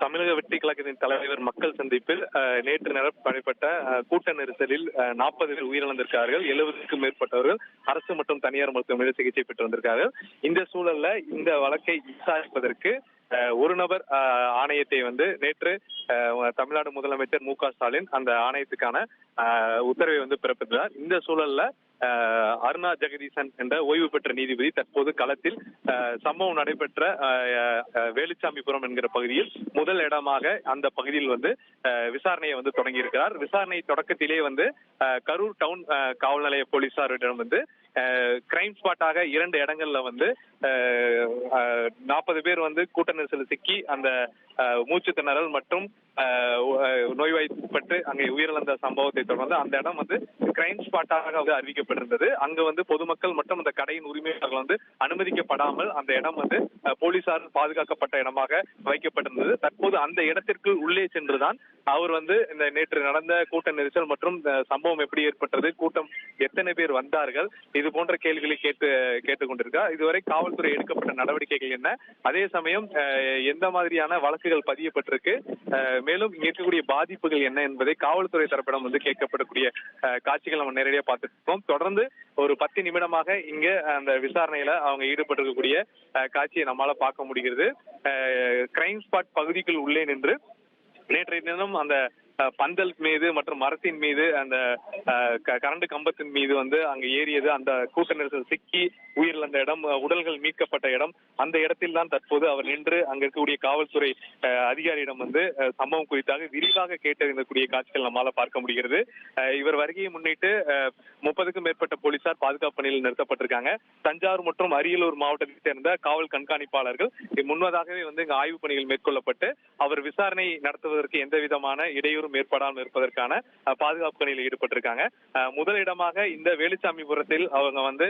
தமிழக வெற்றி கழகத்தின் தலைவர் மக்கள் சந்திப்பில் நேற்று நடைபெற்ற கூட்ட நெரிசலில் 40 பேர் உயிரிழந்திருக்கிறார்கள். 70க்கும் மேற்பட்டவர்கள் அரசு மற்றும் தனியார் மருத்துவமனையில் சிகிச்சை பெற்று வந்திருக்கிறார்கள். இந்த சூழல்ல இந்த வழக்கை விசாரிப்பதற்கு ஒரு நபர் ஆணையத்தை நேற்று தமிழ்நாடு முதலமைச்சர் மு.க.ஸ்டாலின் அந்த ஆணையத்துக்கான உத்தரவை பிறப்பித்தார். இந்த சூழல்ல அருணா ஜெகதீசன் என்ற ஓய்வு பெற்ற நீதிபதி தற்போது களத்தில் சம்பவம் நடைபெற்ற வேலுச்சாமிபுரம் என்கிற பகுதியில் முதல் இடமாக அந்த பகுதியில் விசாரணையை தொடங்கி இருக்கிறார். விசாரணை தொடக்கத்திலே கரூர் டவுன் காவல் நிலைய போலீசாரிடம் கிரைம் ஸ்பாட்டாக 2 இடங்கள்ல 40 பேர் கூட்ட நெரிசல் சிக்கி அந்த மூச்சு திணறல் மற்றும் நோய்வாய்ப்பட்டு அங்கே உயிரிழந்த சம்பவத்தை தொடர்ந்து அந்த இடம் கிரைம் ஸ்பாட்டாக அறிவிக்கப்பட்டிருந்தது. அங்கு பொதுமக்கள் மற்றும் அந்த கடையின் உரிமையாளர்கள் அனுமதிக்கப்படாமல் அந்த இடம் போலீசார் பாதுகாக்கப்பட்ட இடமாக வைக்கப்பட்டிருந்தது. தற்போது அந்த இடத்திற்கு உள்ளே சென்றுதான் அவர் இந்த நேற்று நடந்த கூட்ட நெரிசல் மற்றும் சம்பவம் எப்படி ஏற்பட்டது, கூட்டம் எத்தனை பேர் வந்தார்கள், இது போன்ற கேள்விகளை கேட்டுக்கொண்டிருக்கார். இதுவரை காவல்துறை எடுக்கப்பட்ட நடவடிக்கைகள் என்ன, அதே சமயம் எந்த மாதிரியான வழக்குகள் பதியப்பட்டிருக்கு, மேலும் இங்க இருக்கக்கூடிய பாதிப்புகள் என்ன என்பதை காவல்துறை தரப்பிடம் கேட்கப்படக்கூடிய காட்சிகள் நம்ம நேரடியா பார்த்துட்டு இருக்கோம். தொடர்ந்து ஒரு 10 நிமிடமாக இங்க அந்த விசாரணையில அவங்க ஈடுபட்டிருக்கக்கூடிய காட்சியை நம்மளால பார்க்க முடிகிறது. கிரைம் ஸ்பாட் பகுதிக்குள் உள்ளே நின்று நேற்றைய தினம் அந்த பந்தல் மீது மற்றும் மரத்தின் மீது அந்த கரண்ட் கம்பத்தின் மீது அங்க ஏறியது, அந்த கூட்ட நெரிசல் சிக்கி உயிரிழந்த இடம், உடல்கள் மீட்கப்பட்ட இடம், அந்த இடத்தில் தான் தற்போது அவர் நின்று அங்க இருக்கக்கூடிய காவல்துறை அதிகாரியிடம் சம்பவம் குறித்தாக விரிவாக கேட்டறிந்தக்கூடிய காட்சிகள் நம்மால பார்க்க முடிகிறது. இவர் வருகையை முன்னிட்டு 30க்கும் மேற்பட்ட போலீசார் பாதுகாப்பு பணியில் நிறுத்தப்பட்டிருக்காங்க. தஞ்சாவூர் மற்றும் அரியலூர் மாவட்டத்தை சேர்ந்த காவல் கண்காணிப்பாளர்கள் முன்னதாகவே இங்க ஆய்வு பணிகள் மேற்கொள்ளப்பட்டு அவர் விசாரணை நடத்துவதற்கு எந்த விதமான இடையூறு ஏற்படாமல் இருப்பதற்கான பாதுகாப்பு பணியில் ஈடுபட்டிருக்காங்க. முதலிடமாக இந்த வேலுச்சாமிபுரத்தில் அவங்க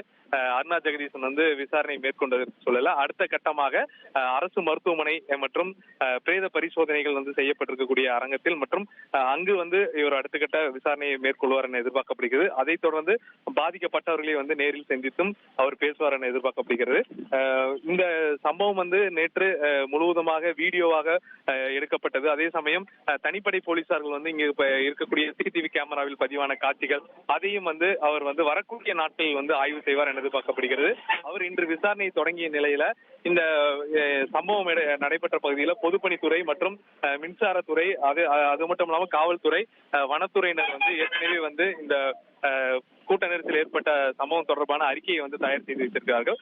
அருணா ஜெகதீசன் விசாரணை மேற்கொண்டதற்கு சொல்லல, அடுத்த கட்டமாக அரசு மருத்துவமனை மற்றும் பிரேத பரிசோதனைகள் செய்யப்பட்டிருக்கக்கூடிய அரங்கத்தில் மற்றும் அங்கு இவர் அடுத்த கட்ட விசாரணையை மேற்கொள்வார் என எதிர்பார்க்கப்படுகிறது. அதைத் தொடர்ந்து பாதிக்கப்பட்டவர்களை நேரில் சந்தித்தும் அவர் பேசுவார் என எதிர்பார்க்கப்படுகிறது. இந்த சம்பவம் நேற்று முழுவதுமாக வீடியோவாக எடுக்கப்பட்டது. அதே சமயம் தனிப்படை போலீசார்கள் இங்க இருக்கக்கூடிய சிசிடிவி கேமராவில் பதிவான காட்சிகள் அதையும் அவர் வரக்கூடிய நாட்களில் ஆய்வு செய்வார் என எதிர்பார்க்கப்படுகிறது. அவர் இன்று விசாரணை தொடங்கிய நிலையில இந்த சம்பவம் நடைபெற்ற பகுதியில் பொதுப்பணித்துறை மற்றும் மின்சாரத்துறை, அது மட்டும் இல்லாமல் காவல்துறை, வனத்துறையினர் ஏற்கனவே இந்த கூட்ட நெரிசல் ஏற்பட்ட சம்பவம் தொடர்பான அறிக்கையை தயார் செய்து வைத்திருக்கிறார்கள்.